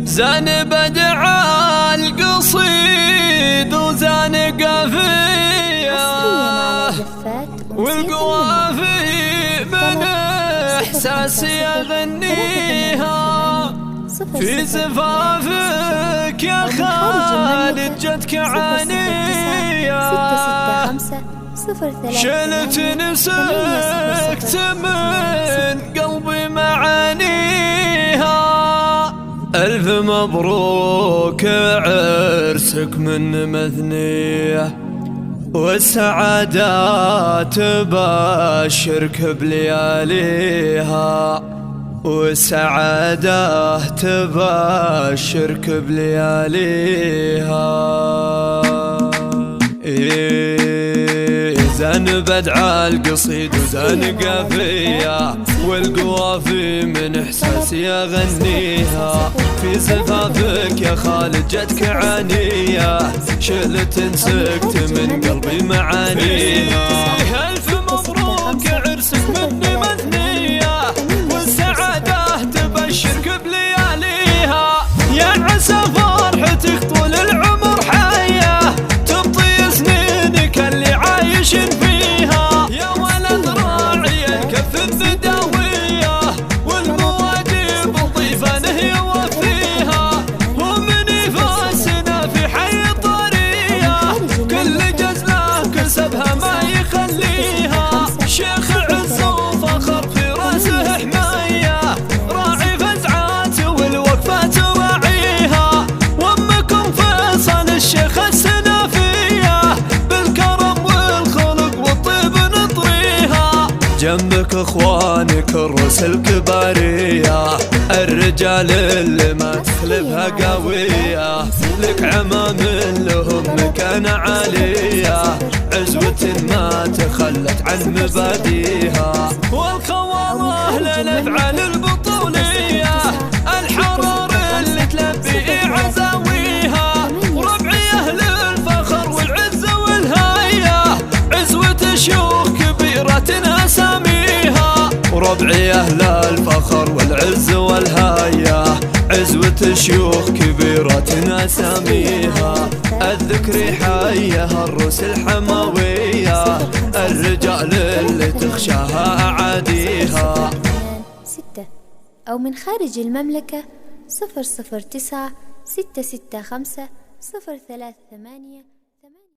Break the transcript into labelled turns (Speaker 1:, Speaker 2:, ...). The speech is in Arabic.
Speaker 1: زان بدع القصيد وزان قافية والقوافي من إحساسي أغنيها في زفافك يا خالد جتك عانية شلت نسكت من قلبي معانيها ألف مبروك عرسك من مثنية والسعادة تبشرك بلياليها والسعادة تبشرك بلياليها زان بدع القصيد وزان قافية والقوافي من إحساسي أغنيها في زفافك يا خالد جتك عانية شلت نسكت من قلبي معانيها ألف مبروك عرسك مني مثنية والسعادة تبشرك بلياليها يا عسى فرحتك طول العمر حية تبطي سنينك اللي عايشين فيها يا ولد راعي الكف النداوية والمواجب لطيفة نهي وفيها ومن يفاسنا في حي طرية كل جزلة كسبها ما يخليها شيخ عز وفخر في راسه حماية راعي فزعات والوقفات واعيها وامكم فيصل الشيخ السنافية بالكرم والخلق والطيب نطريها جنبك اخوانك الرؤوس الكبارية الرجال اللي ما تخلفها قوية لك عمام لهم مكانة عالية عزوة ما تخلت عن مباديها والخواله للافعال البطولية الحرار اللي تلبي عزاويها ربعي اهل الفخر والعز والهاية عزوة شيوخ كبيرة اساميها ربعي اهل الفخر والعز والهاية عزوة شيوخ كبيرة اساميها الذكر حيها الروس الحموية الرجال اللي تخشاها أعاديها
Speaker 2: 6 أو من خارج المملكة 009 665 038